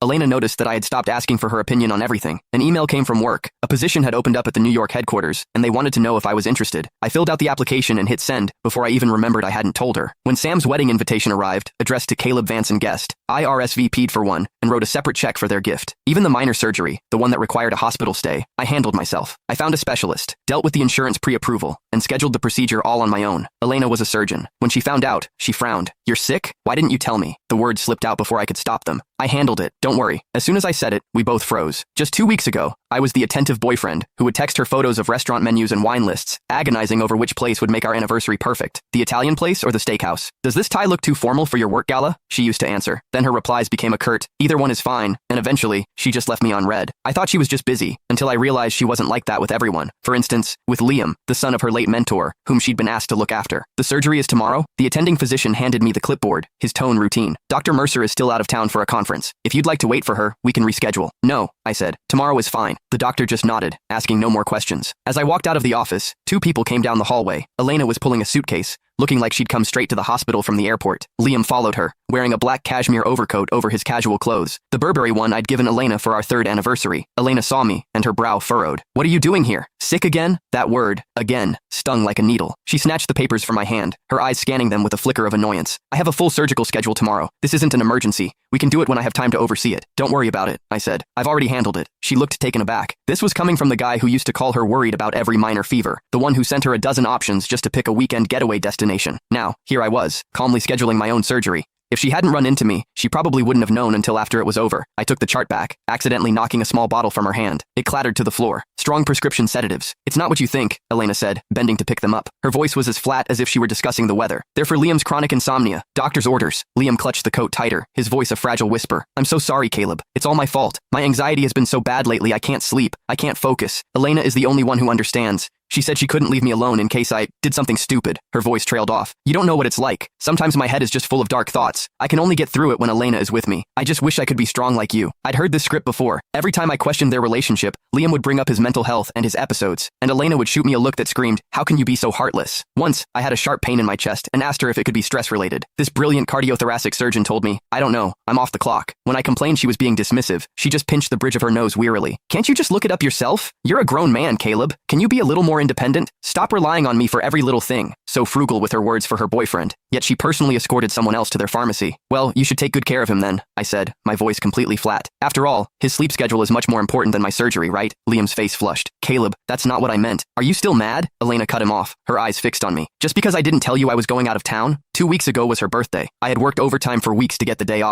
Elena noticed that I had stopped asking for her opinion on everything. An email came from work. A position had opened up at the New York headquarters, and they wanted to know if I was interested. I filled out the application and hit send before I even remembered I hadn't told her. When Sam's wedding invitation arrived, addressed to Caleb Vance and guest, I RSVP'd for one and wrote a separate check for their gift. Even the minor surgery, the one that required a hospital stay, I handled myself. I found a specialist, dealt with the insurance pre-approval, and scheduled the procedure all on my own. Elena was a surgeon. When she found out, she frowned. "You're sick? Why didn't you tell me?" The words slipped out before I could stop them. I handled it. Don't worry. As soon as I said it, we both froze. Just 2 weeks ago, I was the attentive boyfriend who would text her photos of restaurant menus and wine lists, agonizing over which place would make our anniversary perfect. The Italian place or the steakhouse? "Does this tie look too formal for your work gala?" she used to answer. Then her replies became a curt, "Either one is fine," and eventually, she just left me on red. I thought she was just busy, until I realized she wasn't like that with everyone. For instance, with Liam, the son of her late mentor, whom she'd been asked to look after. "The surgery is tomorrow?" The attending physician handed me the clipboard, his tone routine. "Dr. Mercer is still out of town for a conference. If you'd like to wait for her, we can reschedule." "No," I said. "Tomorrow is fine." The doctor just nodded, asking no more questions. As I walked out of the office, 2 people came down the hallway. Elena was pulling a suitcase, looking like she'd come straight to the hospital from the airport. Liam followed her, wearing a black cashmere overcoat over his casual clothes, the Burberry one I'd given Elena for our 3rd anniversary. Elena saw me, and her brow furrowed. "What are you doing here? Sick again?" That word, again, stung like a needle. She snatched the papers from my hand, her eyes scanning them with a flicker of annoyance. "I have a full surgical schedule tomorrow. This isn't an emergency. We can do it when I have time to oversee it." "Don't worry about it," I said. "I've already handled it." She looked taken aback. This was coming from the guy who used to call her worried about every minor fever, the one who sent her a dozen options just to pick a weekend getaway destination. Now, here I was, calmly scheduling my own surgery. If she hadn't run into me, she probably wouldn't have known until after it was over. I took the chart back, accidentally knocking a small bottle from her hand. It clattered to the floor. "Strong prescription sedatives. It's not what you think," Elena said, bending to pick them up. Her voice was as flat as if she were discussing the weather. "They're for Liam's chronic insomnia. Doctor's orders." Liam clutched the coat tighter, his voice a fragile whisper. "I'm so sorry, Caleb. It's all my fault. My anxiety has been so bad lately I can't sleep. I can't focus. Elena is the only one who understands. She said she couldn't leave me alone in case I did something stupid." Her voice trailed off. "You don't know what it's like. Sometimes my head is just full of dark thoughts. I can only get through it when Elena is with me. I just wish I could be strong like you." I'd heard this script before. Every time I questioned their relationship, Liam would bring up his mental health and his episodes, and Elena would shoot me a look that screamed, "How can you be so heartless?" Once, I had a sharp pain in my chest and asked her if it could be stress-related. This brilliant cardiothoracic surgeon told me, "I don't know. I'm off the clock." When I complained she was being dismissive, she just pinched the bridge of her nose wearily. "Can't you just look it up yourself? You're a grown man, Caleb. Can you be a little more independent? Stop relying on me for every little thing." So frugal with her words for her boyfriend. Yet she personally escorted someone else to their pharmacy. "Well, you should take good care of him then," I said, my voice completely flat. "After all, his sleep schedule is much more important than my surgery, right?" Liam's face flushed. "Caleb, that's not what I meant. Are you still mad?" Elena cut him off, her eyes fixed on me. "Just because I didn't tell you I was going out of town? 2 weeks ago was her birthday. I had worked overtime for weeks to get the day off.